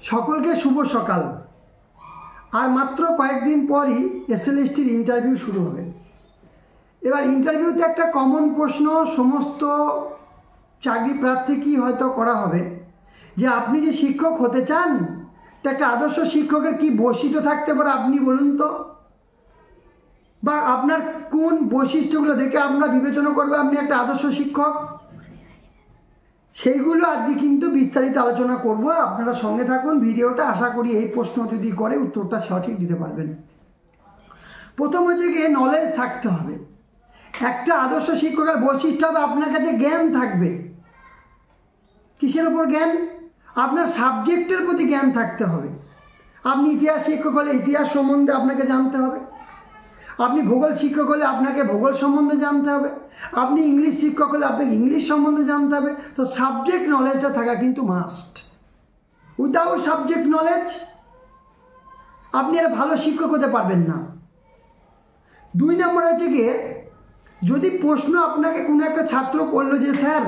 সকলকে শুভ সকাল। আর মাত্র কয়েকদিন পরই এসএলএসটির ইন্টারভিউ শুরু হবে। এবার ইন্টারভিউতে একটা কমন প্রশ্ন সমস্ত চাকরি প্রার্থীকেই হয়তো করা হবে যে আপনি যে শিক্ষক হতে চান, তো একটা আদর্শ শিক্ষকের কি বৈশিষ্ট্য থাকতে পারে আপনি বলুন তো, বা আপনার কোন বৈশিষ্ট্যগুলো দেখে আমরা বিবেচনা করবে আপনি একটা আদর্শ শিক্ষক। সেইগুলো আজকে কিন্তু বিস্তারিত আলোচনা করব। আপনারা সঙ্গে থাকুন ভিডিওটা। আশা করি এই প্রশ্ন যদি করে উত্তরটা সঠিক দিতে পারবেন। প্রথম হচ্ছে গিয়ে নলেজ থাকতে হবে। একটা আদর্শ শিক্ষকের বৈশিষ্ট্য হবে আপনার কাছে জ্ঞান থাকবে। কিসের ওপর জ্ঞান? আপনার সাবজেক্টের প্রতি জ্ঞান থাকতে হবে। আপনি ইতিহাস শিক্ষক হলে ইতিহাস সম্বন্ধে আপনাকে জানতে হবে। আপনি ভূগোল শিক্ষক হলে আপনাকে ভূগোল সম্বন্ধে জানতে হবে। আপনি ইংলিশ শিক্ষক হলে আপনাকে ইংলিশ সম্বন্ধে জানতে হবে। তো সাবজেক্ট নলেজটা থাকা কিন্তু মাস্ট। উইদাউট সাবজেক্ট নলেজ আপনি একটা ভালো শিক্ষক হতে পারবেন না। 2 নম্বর হচ্ছে গিয়ে, যদি প্রশ্ন আপনাকে কোনো একটা ছাত্র করলো যে স্যার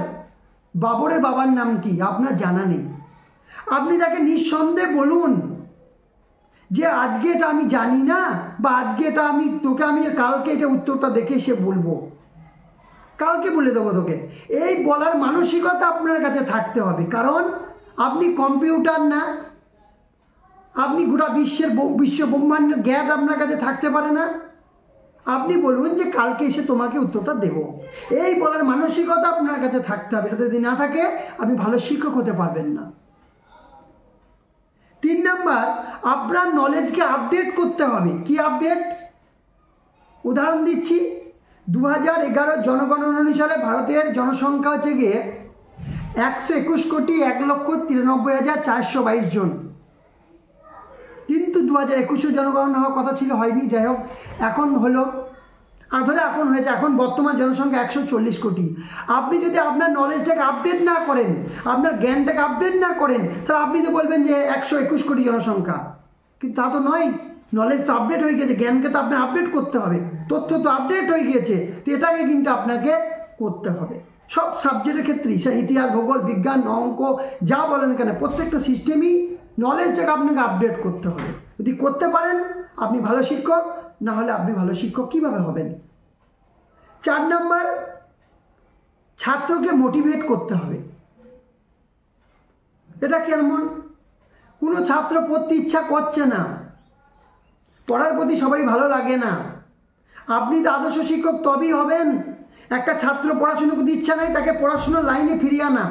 বাবরের বাবার নাম কি, আপনার জানা নেই, আপনি তাকে নিঃসন্দেহে বলুন যে আজকে এটা আমি জানি না, বা আজকে এটা আমি কালকে এটা উত্তরটা দেখে এসে বলবো, কালকে বলে দেবো তোকে। এই বলার মানসিকতা আপনার কাছে থাকতে হবে। কারণ আপনি কম্পিউটার না, আপনি গোটা বিশ্ব ব্রহ্মাণ্ডের জ্ঞান আপনার কাছে থাকতে পারে না। আপনি বলবেন যে কালকে এসে তোমাকে উত্তরটা দেব। এই বলার মানসিকতা আপনার কাছে থাকতে হবে। এটা যদি না থাকে আপনি ভালো শিক্ষক হতে পারবেন না। 3 নম্বর, আপনার নলেজকে আপডেট করতে হবে। কি আপডেট? উদাহরণ দিচ্ছি, 2011 জনগণনা অনুসারে ভারতের জনসংখ্যা হচ্ছে গিয়ে 121,1,93,422 জন। কিন্তু 2021 জনগণনা হওয়ার কথা ছিল, হয়নি। যাই হোক, এখন হলো, এখন হয়েছে। এখন বর্তমান জনসংখ্যা 140 কোটি। আপনি যদি আপনার নলেজটাকে আপডেট না করেন, আপনার জ্ঞানটাকে আপডেট না করেন, তাহলে আপনি তো বলবেন যে 121 কোটি জনসংখ্যা। কিন্তু তা তো নয়। নলেজ তো আপডেট হয়ে গেছে, জ্ঞানকে তো আপনি আপডেট করতে হবে, তথ্য তো আপডেট হয়ে গিয়েছে। তো এটাকে কিন্তু আপনাকে করতে হবে সব সাবজেক্টের ক্ষেত্রেই। সে ইতিহাস, ভূগোল, বিজ্ঞান, অঙ্ক, যা বলেন কেন, প্রত্যেকটা সিস্টেমই নলেজটাকে আপনাকে আপডেট করতে হবে। যদি করতে পারেন আপনি ভালো শিক্ষক, না হলে আপনি ভালো শিক্ষক কীভাবে হবেন? 4 নম্বর, ছাত্রকে মোটিভেট করতে হবে। এটা কেমন? কোনো ছাত্র পড়তে ইচ্ছা করছে না, পড়ার প্রতি সবারই ভালো লাগে না, আপনি তো আদর্শ শিক্ষক তবেই হবেন। একটা ছাত্র পড়াশুনো করতে ইচ্ছা নেই, তাকে পড়াশুনোর লাইনে ফিরিয়ে আনা,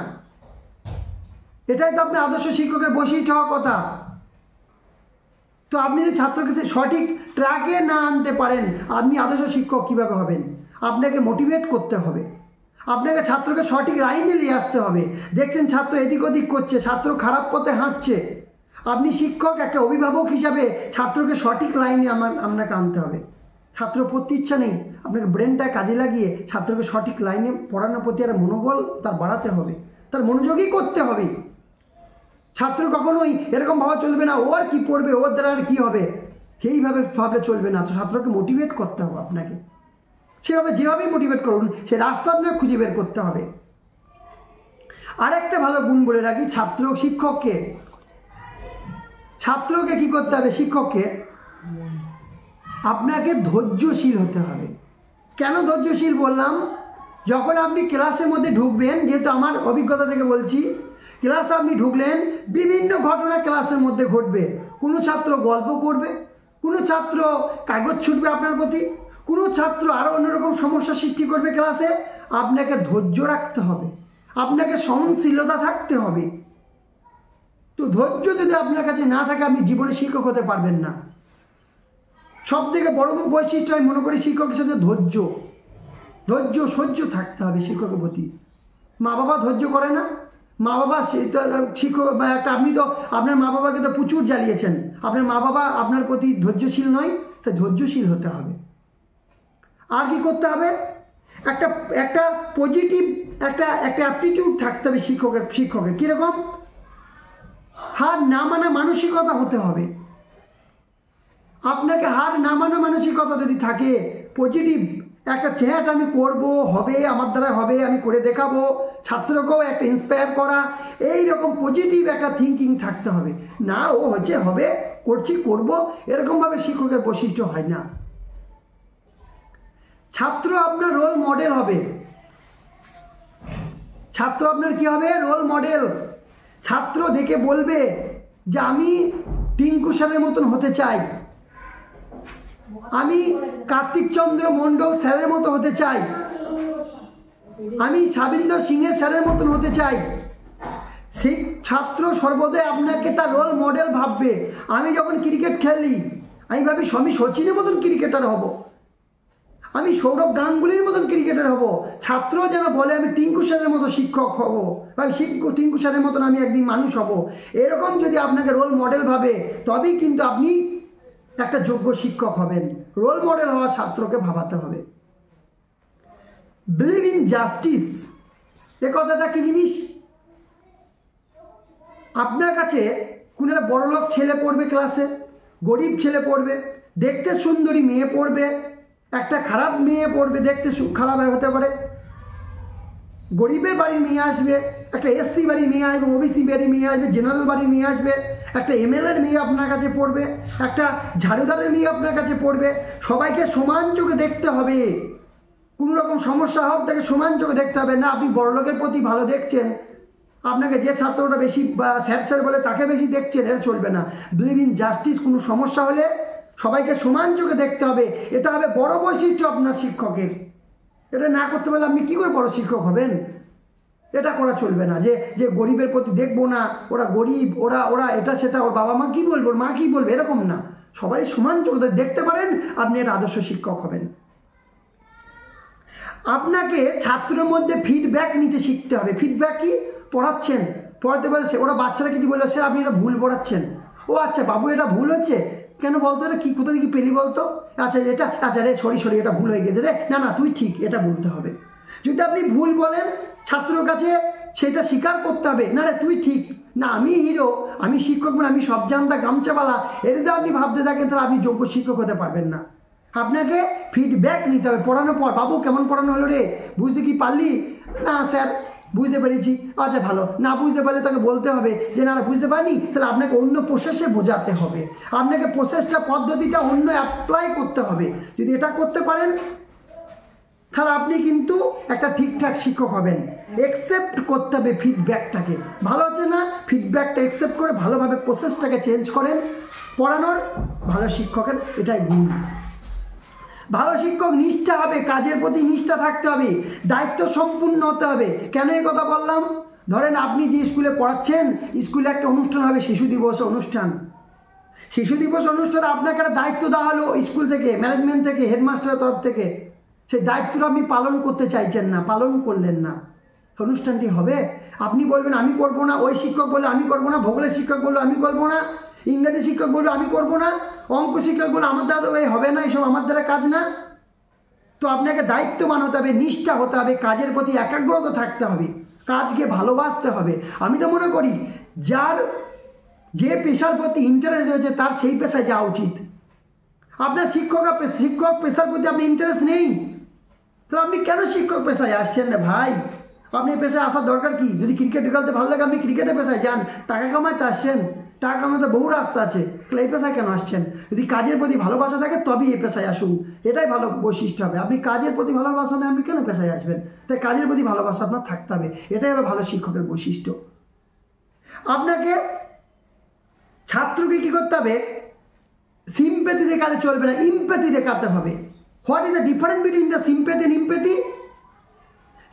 এটাই তো আপনার আদর্শ শিক্ষকের বৈশিষ্ট্য হওয়ার কথা। তো আপনি যদি ছাত্রকে সঠিক ট্র্যাকে না আনতে পারেন, আপনি আদর্শ শিক্ষক কীভাবে হবেন? আপনাকে মোটিভেট করতে হবে, আপনাকে ছাত্রকে সঠিক লাইনে নিয়ে আসতে হবে। দেখছেন ছাত্র এদিক ওদিক করছে, ছাত্র খারাপ পথে হাঁটছে, আপনি শিক্ষক, একটা অভিভাবক হিসাবে ছাত্রকে সঠিক লাইনে আপনাকে আনতে হবে। ছাত্র পড়তে ইচ্ছা নেই, আপনাকে ব্রেনটা কাজে লাগিয়ে ছাত্রকে সঠিক লাইনে পড়ানোর প্রতি একটা মনোবল তার বাড়াতে হবে, তার মনোযোগী করতে হবে। ছাত্র কখনোই এরকম ভাবা চলবে না, ও আর কী পড়বে, ওর দ্বারা আর কী হবে, সেইভাবে ভাবলে চলবে না। তো ছাত্রকে মোটিভেট করতে হবে আপনাকে। সেভাবে যেভাবেই মোটিভেট করুন, সে রাস্তা আপনাকে খুঁজে বের করতে হবে। আরেকটা ভালো গুণ বলে রাখি, ছাত্রকে কি করতে হবে? শিক্ষককে আপনাকে ধৈর্যশীল হতে হবে। কেন ধৈর্যশীল বললাম? যখন আপনি ক্লাসের মধ্যে ঢুকবেন, যেহেতু আমার অভিজ্ঞতা থেকে বলছি, ক্লাসে আপনি ঢুকলেন, বিভিন্ন ঘটনা ক্লাসের মধ্যে ঘটবে। কোনো ছাত্র গল্প করবে, কোনো ছাত্র কাগজ ছুটবে আপনার প্রতি, কোনো ছাত্র আরও অন্যরকম সমস্যা সৃষ্টি করবে ক্লাসে। আপনাকে ধৈর্য রাখতে হবে, আপনাকে সহনশীলতা থাকতে হবে। তো ধৈর্য যদি আপনার কাছে না থাকে, আপনি জীবনে শিক্ষক হতে পারবেন না। সব থেকে বড় বৈশিষ্ট্য আমি মনে করি শিক্ষকের সাথে সহ্য থাকতে হবে শিক্ষকের প্রতি। মা বাবা ধৈর্য করে না, মা বাবা শিক্ষক বা একটা, আপনি তো আপনার মা বাবাকে তো প্রচুর জ্বালিয়েছেন, আপনার মা বাবা আপনার প্রতি ধৈর্যশীল নয়, তাই ধৈর্যশীল হতে হবে। আর কি করতে হবে? একটা পজিটিভ একটা অ্যাপটিটিউড থাকতে হবে শিক্ষকের। কীরকম? হার না মানা মানসিকতা হতে হবে। আপনাকে হার না মানা মানসিকতা যদি থাকে, পজিটিভ একটা চেহারাটা আমি করব, হবে, আমার দ্বারা হবে, আমি করে দেখাবো, ছাত্রকেও একটা ইন্সপায়ার করা, এই রকম পজিটিভ একটা থিঙ্কিং থাকতে হবে। না ও হচ্ছে হবে, করছি, করব, এরকমভাবে শিক্ষকের বৈশিষ্ট্য হয় না। ছাত্র আপনার রোল মডেল হবে। ছাত্র আপনার কি হবে? Role model. ছাত্র দেখে বলবে যে আমি টিঙ্কু স্যারের মতন হতে চাই, আমি কার্তিক চন্দ্র মণ্ডল স্যারের মতো হতে চাই, আমি সাবিন্দর সিংহের স্যারের মতন হতে চাই। সেই ছাত্র সর্বদাই আপনাকে তার রোল মডেল ভাববে। আমি যখন ক্রিকেট খেলি আমি ভাবি আমি সচিনের মতন ক্রিকেটার হব, আমি সৌরভ গাঙ্গুলির মতন ক্রিকেটার হব। ছাত্র যেন বলে আমি টিঙ্কু স্যারের মতো শিক্ষক হব, আমি টিঙ্কু স্যারের মতন আমি একদিন মানুষ হব। এরকম যদি আপনাকে রোল মডেল ভাবে তবেই কিন্তু আপনি একটা যোগ্য শিক্ষক হবেন। রোল মডেল হওয়া ছাত্রকে ভাবাতে হবে। বিলিভ ইন জাস্টিস, এ কথাটা কি জিনিস? আপনার কাছে কোনো একটা বড়লোক ছেলে পড়বে ক্লাসে, গরিব ছেলে পড়বে, দেখতে সুন্দরী মেয়ে পড়বে, একটা খারাপ মেয়ে পড়বে, দেখতে খারাপ হতে পারে, গরিবের বাড়ির মেয়ে আসবে, একটা এসসি বাড়ির মেয়ে আসবে, ওবিসি বাড়ির মেয়ে আসবে, জেনারেল বাড়ির মেয়ে আসবে, একটা এমএলএর মেয়ে আপনার কাছে পড়বে, একটা ঝাড়ুদারের মেয়ে আপনার কাছে পড়বে। সবাইকে সমান চোখে দেখতে হবে। কোনো রকম সমস্যা হোক তাকে সমান চোখে দেখতে হবে। না আপনি বড়লোকের প্রতি ভালো দেখছেন, আপনাকে যে ছাত্রটা বেশি স্যার স্যার বলে তাকে বেশি দেখছেন, এটা চলবে না। বিলিভ ইন জাস্টিস, কোনো সমস্যা হলে সবাইকে সমান চোখে দেখতে হবে। এটা হবে বড় বৈশিষ্ট্য আপনার শিক্ষকের। এটা না করতে পারলে আপনি কী করে বড় শিক্ষক হবেন? এটা করা চলবে না যে যে গরিবের প্রতি দেখবো না, ওরা গরিব, ওরা ওরা এটা সেটা, ওর বাবা মা কী বলবে, ওর মা কী বলবে, এরকম না। সবাই সমান চোখে দেখতে পারেন, আপনি একটা আদর্শ শিক্ষক হবেন। আপনাকে ছাত্রের মধ্যে ফিডব্যাক নিতে শিখতে হবে। ফিডব্যাক কি? পড়াচ্ছেন, পড়াতে বলছে, ওরা বাচ্চারা কিছু বললো, স্যার আপনি এটা ভুল পড়াচ্ছেন। ও আচ্ছা বাবু এটা ভুল হচ্ছে, কেন বলতো, এটা কী কোথা থেকে পেলি বলতো, আচ্ছা এটা আচ্ছা রে সরি এটা ভুল হয়ে গেছে রে, না না তুই ঠিক, এটা বলতে হবে। যদি আপনি ভুল বলেন ছাত্রর কাছে সেটা স্বীকার করতে হবে, না রে তুই ঠিক, না আমি হিরো, আমি শিক্ষক, মানে আমি সব জানতা গামছাওয়ালা, এটা যদি আপনি ভাবতে থাকেন তাহলে আপনি যোগ্য শিক্ষক হতে পারবেন না। আপনাকে ফিডব্যাক নিতে হবে। পড়ানোর পর, বাবু কেমন পড়ানো হলো রে, বুঝতে কি পারলি? না স্যার বুঝতে পেরেছি। আচ্ছা ভালো, না বুঝতে পারলে তাকে বলতে হবে যে না বুঝতে পারিনি, তাহলে আপনাকে অন্য প্রসেসে বোঝাতে হবে। আপনাকে প্রসেসটা, পদ্ধতিটা অন্য অ্যাপ্লাই করতে হবে। যদি এটা করতে পারেন তাহলে আপনি কিন্তু একটা ঠিকঠাক শিক্ষক হবেন। একসেপ্ট করতে হবে ফিডব্যাকটাকে, ভালো হচ্ছে না, ফিডব্যাকটা একসেপ্ট করে ভালোভাবে প্রসেসটাকে চেঞ্জ করেন। পড়ানোর ভালো শিক্ষকের এটাই গুণ। ভালো শিক্ষক নিষ্ঠা হবে, কাজের প্রতি নিষ্ঠা থাকতে হবে, দায়িত্ব সম্পূর্ণ হতে হবে। কেন এই কথা বললাম? ধরেন আপনি যে স্কুলে পড়াচ্ছেন, স্কুলে একটা অনুষ্ঠান হবে, শিশু দিবস অনুষ্ঠান। শিশু দিবস অনুষ্ঠানে আপনাকে একটা দায়িত্ব দেওয়া হলো স্কুল থেকে, ম্যানেজমেন্ট থেকে, হেডমাস্টারের তরফ থেকে। সেই দায়িত্বটা আপনি পালন করতে চাইছেন না, পালন করলেন না, অনুষ্ঠানটি হবে? আপনি বলবেন আমি করবো না, ওই শিক্ষক বললে আমি করবো না, ভূগোলের শিক্ষক বললো আমি করবো না, ইংরেজি শিক্ষক বললো আমি করবো না, অঙ্ক শিক্ষক বললো আমার দ্বারা তো এই হবে না, এইসব আমার দ্বারা কাজ না। তো আপনাকে দায়িত্ববান হতে হবে, নিষ্ঠা হতে হবে, কাজের প্রতি একাগ্রতা থাকতে হবে, কাজকে ভালোবাসতে হবে। আমি তো মনে করি যার যে পেশার প্রতি ইন্টারেস্ট রয়েছে তার সেই পেশায় যাওয়া উচিত। আপনার শিক্ষক পেশার প্রতি আপনি ইন্টারেস্ট নেই, তাহলে আপনি কেন শিক্ষক পেশায় আসছেন না ভাই? আপনি পেশায় আসার দরকার কি? যদি ক্রিকেট খেলতে ভালো লাগে আপনি ক্রিকেটের পেশায় যান, টাকা কামাইতে আসছেন, টাকা কামাতে বহু রাস্তা আছে, তাহলে এই পেশায় কেন আসছেন? যদি কাজের প্রতি ভালোবাসা থাকে তবেই এই পেশায় আসুন, এটাই ভালো বৈশিষ্ট্য হবে। আপনি কাজের প্রতি ভালোবাসা নেই, আপনি কেন পেশায় আসবেন? তাই কাজের প্রতি ভালোবাসা আপনার থাকতে হবে, এটাই হবে ভালো শিক্ষকের বৈশিষ্ট্য। আপনাকে ছাত্রকে কী করতে হবে? সিম্প্যাথি দেখালে চলবে না, ইমপ্যাথি দেখাতে হবে। What is the difference between the sympathy and empathy?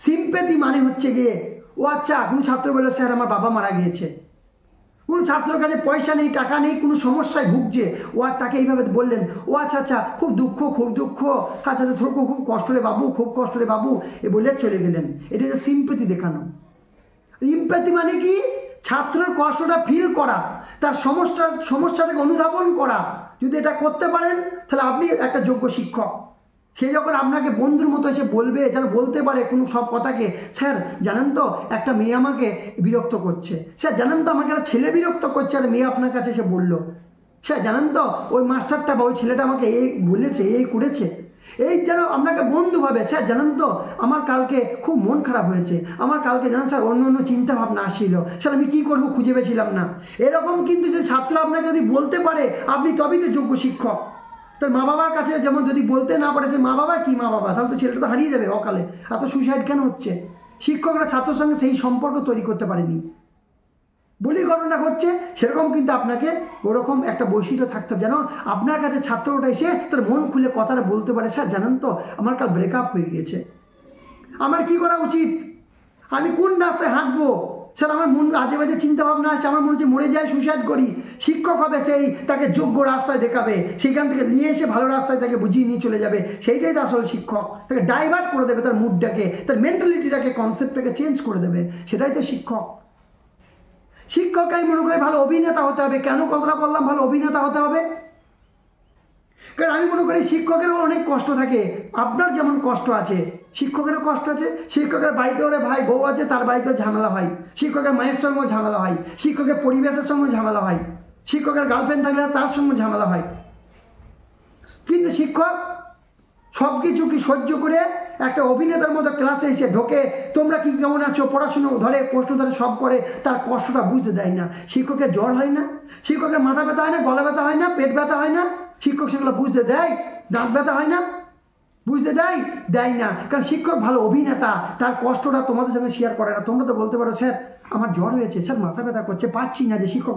Sympathy মানে হচ্ছে গিয়ে, ও আচ্ছা কোনো ছাত্র বললো স্যার আমার বাবা মারা গিয়েছে, কোনো ছাত্রের কাছে পয়সা নেই, টাকা নেই, কোনো সমস্যায় ভুগছে, ও আর তাকে এইভাবে বললেন, ও আচ্ছা আচ্ছা খুব দুঃখ আচ্ছা তোর খুব কষ্ট রে বাবু, খুব কষ্ট রে বাবু, এ বলে চলে গেলেন। এটা যে সিম্প্যাথি দেখানো। ইমপ্যাথি মানে কি? ছাত্রের কষ্টটা ফিল করা, তার সমস্যাটাকে অনুধাবন করা। যদি এটা করতে পারেন তাহলে আপনি একটা যোগ্য শিক্ষক। সে যখন আপনাকে বন্ধুর মতো এসে বলবে, যেন বলতে পারে কোনো সব কথাকে, স্যার জানেন তো একটা মেয়ে আমাকে বিরক্ত করছে, স্যার জানেন তো আমাকে একটা ছেলে বিরক্ত করছে, আর মেয়ে আপনার কাছে এসে বললো, স্যার জানেন তো ওই মাস্টারটা বা ওই ছেলেটা আমাকে এই বলেছে, এই করেছে। এই যেন আপনাকে বন্ধু ভাবে, স্যার জানেন তো আমার কালকে খুব মন খারাপ হয়েছে, আমার কালকে জানেন স্যার অন্য অন্য চিন্তা ভাবনা আসছিল, স্যার আমি কী করবো খুঁজে পেয়েছিলাম না। এরকম কিন্তু যে ছাত্র আপনাকে যদি বলতে পারে আপনি তবেই তো যোগ্য শিক্ষক। তার মা বাবার কাছে যেমন যদি বলতে না পারে, সে মা বাবা কি মা বাবা, তাহলে তো ছেলেটা তো হারিয়ে যাবে অকালে। এত সুইসাইড কেন হচ্ছে? শিক্ষকরা ছাত্রের সঙ্গে সেই সম্পর্ক তৈরি করতে পারেনি বলি ঘটনা ঘটছে। সেরকম কিন্তু আপনাকে ওরকম একটা বৈশিষ্ট্য থাকতে হবে যেন আপনার কাছে ছাত্রটা এসে তার মন খুলে কথাটা বলতে পারে, স্যার জানেন তো আমার কাল ব্রেকআপ হয়ে গিয়েছে, আমার কি করা উচিত, আমি কোন রাস্তায় হাঁটবো, স্যার আমার মন আজে বাজে চিন্তা ভাবনা আসছে, আমার মনে হচ্ছে মরে যায়, সুইসাইড করি। শিক্ষক হবে সেই তাকে যোগ্য রাস্তায় দেখাবে, সেখান থেকে নিয়ে এসে ভালো রাস্তায় তাকে বুঝিয়ে নিয়ে চলে যাবে, সেইটাই তো আসলে শিক্ষক। তাকে ডাইভার্ট করে দেবে, তার মুডটাকে, তার মেন্টালিটিটাকে, কনসেপ্টটাকে চেঞ্জ করে দেবে, সেটাই তো শিক্ষক। শিক্ষক আমি মনে করি ভালো অভিনেতা হতে হবে। কেন কথাটা বললাম ভালো অভিনেতা হতে হবে? কারণ আমি মনে করি শিক্ষকেরও অনেক কষ্ট থাকে, আপনার যেমন কষ্ট আছে শিক্ষকেরও কষ্ট আছে। শিক্ষকের বাড়িতে ওরে ভাই বউ আছে, তার বাড়িতেও ঝামেলা হয়, শিক্ষকের মায়ের সঙ্গেও ঝামেলা হয়, শিক্ষকের পরিবেশের সঙ্গেও ঝামেলা হয়, শিক্ষকের গার্লফ্রেন্ড থাকলে তার সঙ্গে ঝামেলা হয়। কিন্তু শিক্ষক সব কিছু কি সহ্য করে একটা অভিনেতার মতো ক্লাসে এসে ঢোকে, তোমরা কি কেমন আছো, পড়াশুনো ধরে প্রশ্ন ধরে সব করে, তার কষ্টটা বুঝতে দেয় না। শিক্ষকের জ্বর হয় না, শিক্ষকের মাথা ব্যথা হয় না, গলা ব্যথা হয় না, পেট ব্যথা হয় না, শিক্ষক সেগুলো বুঝতে দেয়? দাঁত ব্যথা হয় না, বুঝতে দেয়? দেয় না। কারণ শিক্ষক ভালো অভিনেতা, তার কষ্টটা তোমাদের সঙ্গে শেয়ার করে না। তোমরা তো বলতে পারো স্যার আমার জ্বর হয়েছে, স্যার মাথা ব্যথা করছে, পাচ্ছি না, যে শিক্ষক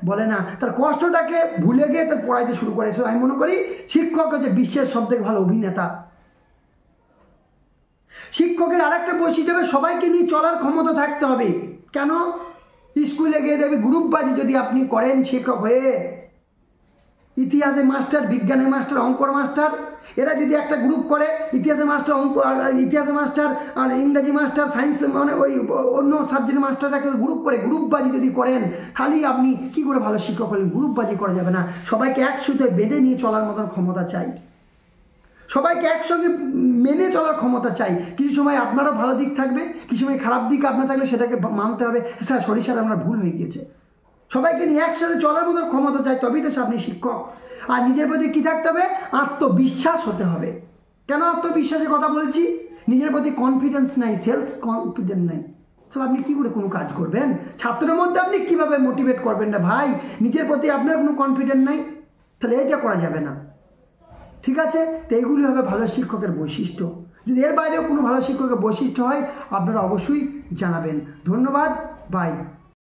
বলে না, তার কষ্টটাকে ভুলে গিয়ে তার পড়াইতে শুরু করে। আমি মনে করি শিক্ষক হচ্ছে বিশ্বের সবথেকে ভালো অভিনেতা। শিক্ষকের আরেকটা বৈশিষ্ট্য হবে সবাইকে নিয়ে চলার ক্ষমতা থাকতে হবে। কেন? স্কুলে গিয়ে দেবে গ্রুপবাজি যদি আপনি করেন শিক্ষক হয়ে, ইতিহাসের মাস্টার, বিজ্ঞানের মাস্টার, অঙ্কর মাস্টার, এরা যদি একটা গ্রুপ করে, ইতিহাসের মাস্টার ইতিহাসের মাস্টার আর ইংরেজি মাস্টার, সায়েন্স মানে ওই অন্য সাবজেক্টের মাস্টার একটা গ্রুপ করে গ্রুপবাজি যদি করেন, তাহলেই আপনি কি করে ভালো শিক্ষক হলেন? গ্রুপবাজি করা যাবে না। সবাইকে একসাথে বেঁধে নিয়ে চলার মতন ক্ষমতা চাই, সবাইকে একসঙ্গে মেনে চলার ক্ষমতা চাই। কিছু সময় আপনারও ভালো দিক থাকবে, কিছু সময় খারাপ দিক আপনার থাকলে সেটাকে মানতে হবে, স্যার সরি স্যার আমার ভুল হয়ে গিয়েছে। সবাইকে নিয়ে একসাথে চলার মতো ক্ষমতা চাই, তবেই তো আপনি শিক্ষক। আর নিজের প্রতি কী থাকতে হবে? আত্মবিশ্বাস হতে হবে। কেন আত্মবিশ্বাসের কথা বলছি? নিজের প্রতি কনফিডেন্স নাই, সেলফ কনফিডেন্স নাই, তাহলে আপনি কী করে কোনো কাজ করবেন? ছাত্রের মধ্যে আপনি কীভাবে মোটিভেট করবেন না ভাই? নিজের প্রতি আপনার কোনো কনফিডেন্স নাই, তাহলে এটা করা যাবে না। ঠিক আছে, তো এইগুলি হবে ভালো শিক্ষকের বৈশিষ্ট্য। যদি এর বাইরেও কোনো ভালো শিক্ষকের বৈশিষ্ট্য হয় আপনারা অবশ্যই জানাবেন। ধন্যবাদ, বাই।